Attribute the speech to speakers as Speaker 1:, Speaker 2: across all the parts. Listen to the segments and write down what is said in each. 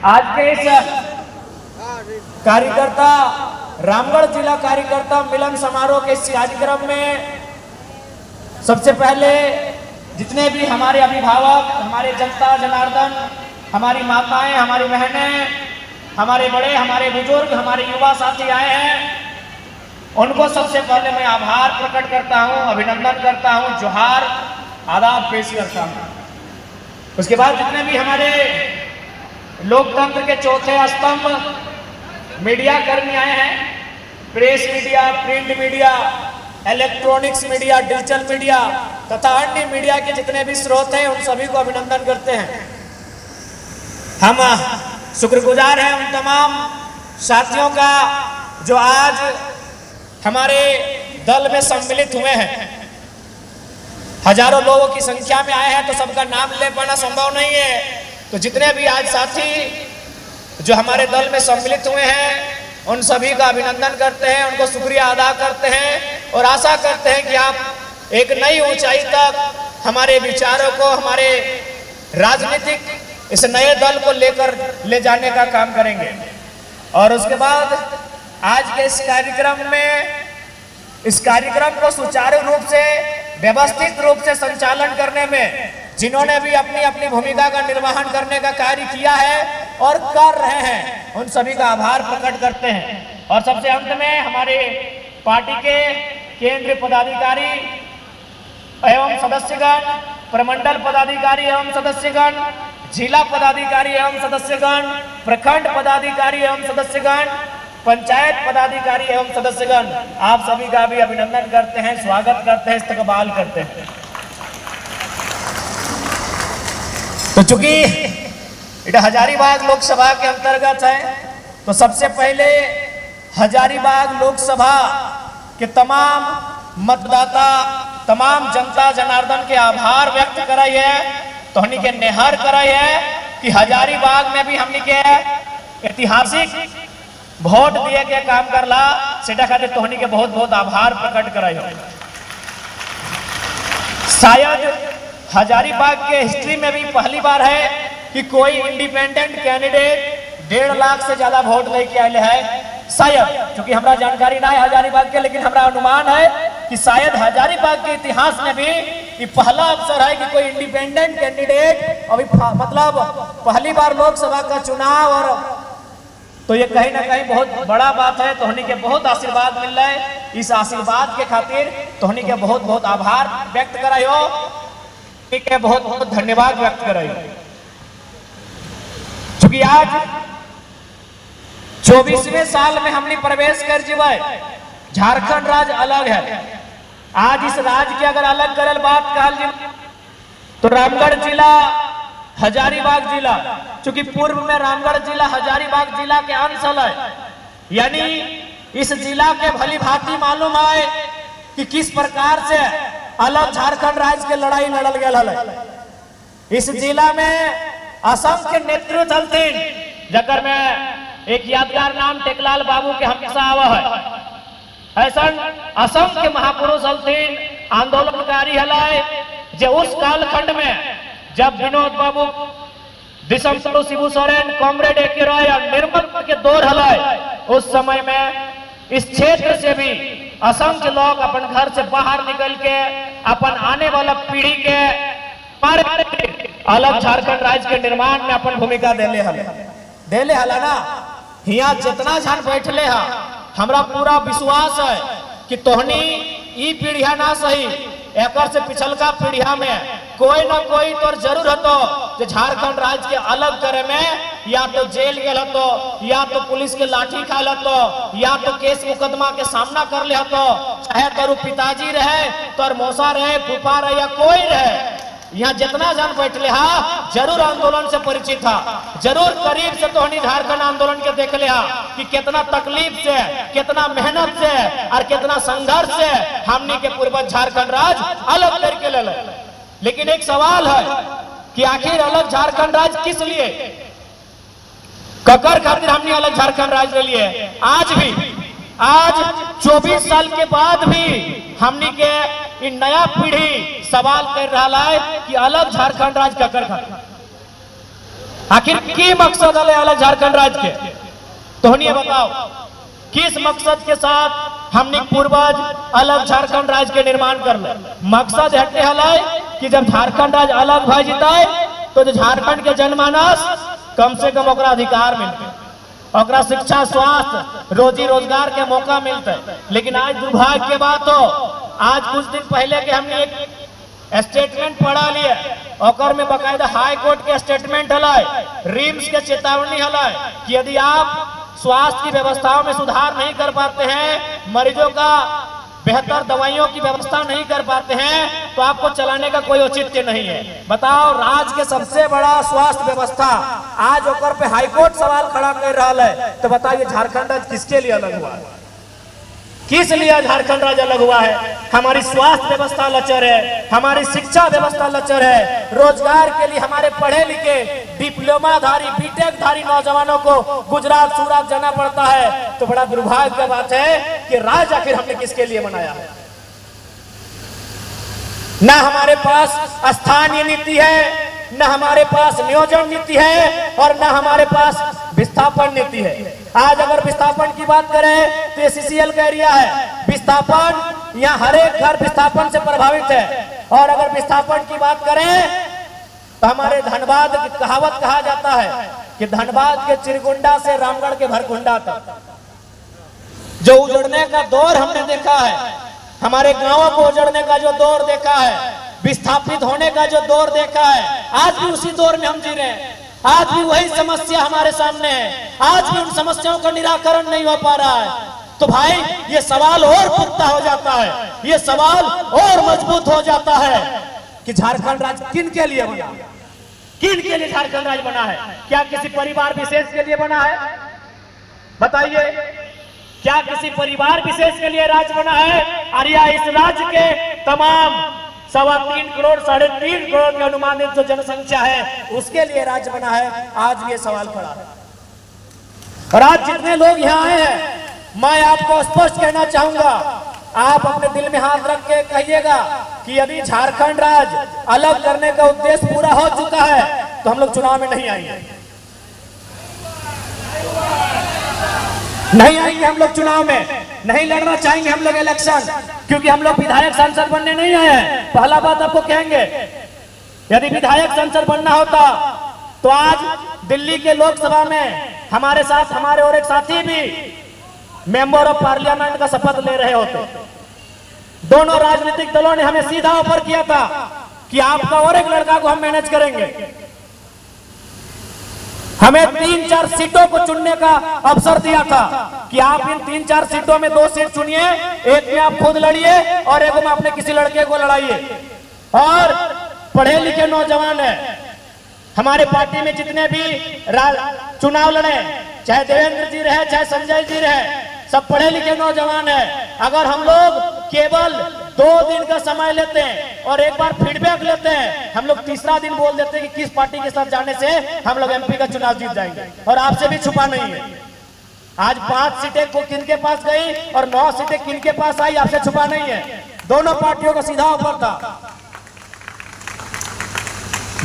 Speaker 1: आज के इस कार्यकर्ता रामगढ़ जिला कार्यकर्ता मिलन समारोह के इस कार्यक्रम में सबसे पहले जितने भी हमारे अभिभावक, हमारे जनता जनार्दन, हमारी माताएं, हमारी बहनें, हमारे बड़े, हमारे बुजुर्ग, हमारे युवा साथी आए हैं, उनको सबसे पहले मैं आभार प्रकट करता हूं, अभिनंदन करता हूं, जोहार आदाब पेश करता हूं। उसके बाद जितने भी हमारे लोकतंत्र के चौथे स्तंभ मीडिया कर्मी आए हैं, press media, print media, electronics media, digital media तथा अन्य मीडिया के जितने भी स्रोत हैं, उन सभी को अभिनंदन करते हैं। हम शुक्रगुजार हैं उन तमाम साथियों का जो आज हमारे दल में सम्मिलित हुए हैं। हजारों लोगों की संख्या में आए हैं तो सबका नाम ले पाना संभव नहीं है, तो जितने भी आज साथी जो हमारे दल में सम्मिलित हुए हैं उन सभी का अभिनंदन करते हैं, उनको शुक्रिया अदा करते हैं और आशा करते हैं कि आप एक नई ऊंचाई तक हमारे विचारों को, हमारे राजनीतिक इस नए दल को लेकर ले जाने का काम करेंगे। और उसके बाद आज के इस कार्यक्रम को सुचारू रूप से, व्यवस्थित रूप से संचालन करने में जिन्होंने भी अपनी अपनी भूमिका का निर्वहन करने का कार्य किया है और कर रहे हैं, उन सभी का आभार प्रकट करते हैं। और सबसे अंत में हमारे पार्टी के केंद्रीय पदाधिकारी एवं सदस्यगण, प्रमंडल पदाधिकारी एवं सदस्यगण, जिला पदाधिकारी एवं सदस्यगण, प्रखंड पदाधिकारी एवं सदस्यगण, पंचायत पदाधिकारी एवं सदस्यगण, आप सभी का भी अभिनंदन करते हैं, स्वागत करते हैं, इस्तकबाल करते हैं। तो चूंकि ये हजारीबाग लोकसभा के अंतर्गत है, तो सबसे पहले हजारीबाग लोकसभा के तमाम मतदाता, तमाम जनता जनार्दन के आभार व्यक्त कराई है, तो हमनी के नेहर कराई है कि हजारीबाग में भी हमनी के ऐतिहासिक वोट दिए के काम करला, सेटा खातिर तोहनी के बहुत बहुत आभार प्रकट कराई हो। शायद हजारीबाग के हिस्ट्री में भी पहली बार है कि कोई इंडिपेंडेंट कैंडिडेट 1.5 लाख से ज्यादा वोट लेके आए है। शायद, क्योंकि हमारा जानकारी ना है हजारीबाग के, लेकिन हमारा अनुमान है कि शायद हजारीबाग के इतिहास में भी ये पहला अवसर है कि कोई इंडिपेंडेंट कैंडिडेट अभी मतलब पहली बार लोकसभा का चुनाव, और तो ये कहीं ना कहीं बहुत बड़ा बात है। तोहनी के बहुत आशीर्वाद मिल रहा है, इस आशीर्वाद के खातिर तोहनी के बहुत बहुत आभार व्यक्त कराई हो, के बहुत बहुत धन्यवाद व्यक्त कराई। चूंकि आज 24वें साल में हमने प्रवेश कर जीवे, झारखंड राज्य अलग है। आज इस राज्य की अगर अलग करल बात कहल जी तो रामगढ़ जिला, हजारीबाग जिला, चूंकि पूर्व में रामगढ़ जिला हजारीबाग जिला के अंश है, यानी इस जिला के भली भांति मालूम है कि किस प्रकार से अलग झारखंड राज्य के लड़ाई लड़ल गया। इस जिला में असंख्य नेतृत्व चलतीन, जकर में एक यादगार नाम टेकलाल बाबू के हमेशा आवा है। ऐसा असंख्य महापुरुष चलतीन, आंदोलनकारी हलाए, जो उस कालखंड में जब विनोद बाबू, दिसंबर शिबू सोरेन, कॉमरेड एके रॉय और निर्मल के दौर हलाए, उस समय में इस क्षेत्र से भी असंख्य लोग अपन घर से बाहर निकल के अपन आने वाला पीढ़ी के अलग झारखंड राज्य के निर्माण में अपन भूमिका देले हला ना। यहाँ जितना जन बैठले हा, हमरा पूरा विश्वास है कि तोहनी ई पीढ़िया ना सही, एकर से पिछलका पीढ़िया में कोई ना कोई तो जरूर हतो जो झारखंड राज्य के अलग करे में या तो जेल गेल हतो, या तो पुलिस के लाठी खाल हतो, या तो केस मुकदमा के सामना कर ले हतो, चाहे तोर पिताजी रहे, तोर मौसा रहे, फूफा रहे या कोई रहे। यहाँ जितना जन बैठले हा जरूर आंदोलन से परिचित था, जरूर करीब से तोहनी झारखंड आंदोलन के देख ले हा कि कितना तकलीफ से, कितना मेहनत से और कितना संघर्ष से हमनी के पूर्वज झारखंड राज्य अलग करके ले। लेकिन एक सवाल है कि आखिर अलग झारखंड राज्य किस लिए, ककर खातिर हमने अलग झारखंड राज्य ले लिए? आज 24 साल के बाद भी हमनी के नया पीढ़ी सवाल कर रहा है कि अलग झारखंड राज्य ककर खातिर। आखिर की मकसद है अलग झारखंड राज्य के? तो ये बताओ किस मकसद के साथ हमने पूर्वज अलग झारखंड राज्य के निर्माण कर ले? मकसद हटे हलाय कि जब झारखंड राज्य अलग भाई जिताए तो जो झारखंड के जनमानस कम से कम ओकरा अधिकार मिलते, ओकरा शिक्षा, स्वास्थ्य, रोजी रोजगार के मौका मिलते। लेकिन आज दुर्भाग्य के बात हो, आज कुछ दिन पहले के हमने एक स्टेटमेंट पढ़ा लिया, और में बकायदा हाई कोर्ट के स्टेटमेंट हलाए, रिम्स के चेतावनी हलाए कि यदि आप स्वास्थ्य की व्यवस्थाओं में सुधार नहीं कर पाते हैं, मरीजों का बेहतर दवाइयों की व्यवस्था नहीं कर पाते हैं, तो आपको चलाने का कोई औचित्य नहीं है। बताओ, राज्य के सबसे बड़ा स्वास्थ्य व्यवस्था आज ओकर पे हाईकोर्ट सवाल खड़ा कर रहा है, तो बताइए झारखंड राज्य किसके लिए अलग हुआ है? किस लिए झारखंड राज्य अलग हुआ है? हमारी स्वास्थ्य व्यवस्था लचर है, हमारी शिक्षा व्यवस्था लचर है, रोजगार के लिए हमारे पढ़े लिखे डिप्लोमाधारी, बीटेक धारी नौजवानों को गुजरात सूरत जाना पड़ता है। तो बड़ा दुर्भाग्य की बात है कि राज्य आखिर हमने किसके लिए बनाया है? ना हमारे पास स्थानीय नीति है, न हमारे पास नियोजन नीति है, और न हमारे पास विस्थापन नीति है। आज अगर विस्थापन की बात करें तो सीसीएल का एरिया है, विस्थापन यहाँ हर एक घर विस्थापन से प्रभावित है। और अगर विस्थापन की बात करें तो हमारे धनबाद की कहावत कहा जाता है कि धनबाद के चिरकुंडा से रामगढ़ के भरकुंडा तक जो उजड़ने का दौर हमने देखा है, हमारे गांवों को उजड़ने का जो दौर देखा है, विस्थापित होने का जो दौर देखा है, आज भी उसी दौर में हम जी रहे हैं। आज भी वही समस्या हमारे सामने है, आज भी उन समस्याओं का निराकरण नहीं हो पा रहा है। तो भाई ये सवाल और पुख्ता हो जाता है, ये सवाल और मजबूत हो जाता है कि झारखंड राज्य किन के लिए बना? किन के लिए झारखंड राज्य बना है? क्या किसी परिवार विशेष के लिए बना है? बताइए, क्या किसी परिवार विशेष के लिए राज्य बना है? और या इस राज्य के तमाम 3.25 करोड़ 3.5 करोड़ की अनुमानित जो जनसंख्या है उसके लिए राज्य बना है? आज ये सवाल खड़ा है। और आज जितने लोग यहाँ आए हैं, मैं आपको स्पष्ट कहना चाहूंगा, आप अपने दिल में हाथ रख के कहिएगा कि यदि झारखंड राज्य अलग करने का उद्देश्य पूरा हो चुका है तो हम लोग चुनाव में नहीं आएंगे। नहीं आएंगे हम लोग चुनाव में, नहीं लड़ना चाहेंगे हम लोग इलेक्शन, क्योंकि हम लोग विधायक सांसद बनने नहीं आए हैं। पहला बात आपको कहेंगे, यदि विधायक सांसद बनना होता तो आज दिल्ली के लोकसभा में हमारे साथ हमारे और एक साथी भी मेंबर ऑफ पार्लियामेंट का शपथ ले रहे होते। दोनों राजनीतिक दलों ने हमें सीधा ऑफर किया था कि आपका और एक लड़का को हम मैनेज करेंगे। हमें 3-4 सीटों को चुनने का अवसर दिया था कि आप इन 3-4 सीटों में 2 सीट चुनिए, एक में आप खुद लड़िए और एक में अपने किसी लड़के को लड़ाइए। और पढ़े लिखे नौजवान है, हमारे पार्टी में जितने भी चुनाव लड़े, चाहे देवेंद्र जी रहे चाहे संजय जी रहे, सब पढ़े लिखे नौजवान है। अगर हम लोग केवल 2 दिन का समय लेते हैं और एक बार फीडबैक लेते हैं, हम लोग तीसरा दिन बोल देते हैं कि किस पार्टी के साथ जाने से हम लोग एमपी का चुनाव जीत जाएंगे। और आपसे भी छुपा नहीं है, आज 5 सीटें को किनके पास गई और 9 सीटें किनके पास आई, आपसे छुपा नहीं है। दोनों पार्टियों का सीधा ऑफर था,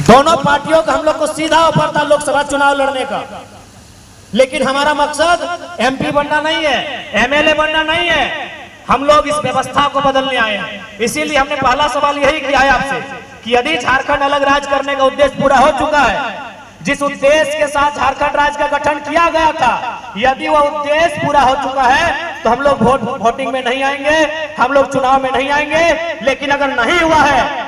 Speaker 1: दोनों पार्टियों का हम लोग को सीधा ऑफर था लोकसभा चुनाव लड़ने का। लेकिन हमारा मकसद एमपी बनना नहीं है, एमएलए बनना नहीं है, हम लोग इस व्यवस्था को बदलने आए हैं। इसीलिए हमने पहला सवाल यही किया है आपसे कि यदि झारखंड अलग राज्य करने का उद्देश्य पूरा हो चुका है, जिस उद्देश्य के साथ झारखंड राज्य का गठन किया गया था, यदि वह उद्देश्य पूरा हो चुका है तो हम लोग वोटिंग में नहीं आएंगे, हम लोग चुनाव में नहीं आएंगे। लेकिन अगर नहीं हुआ है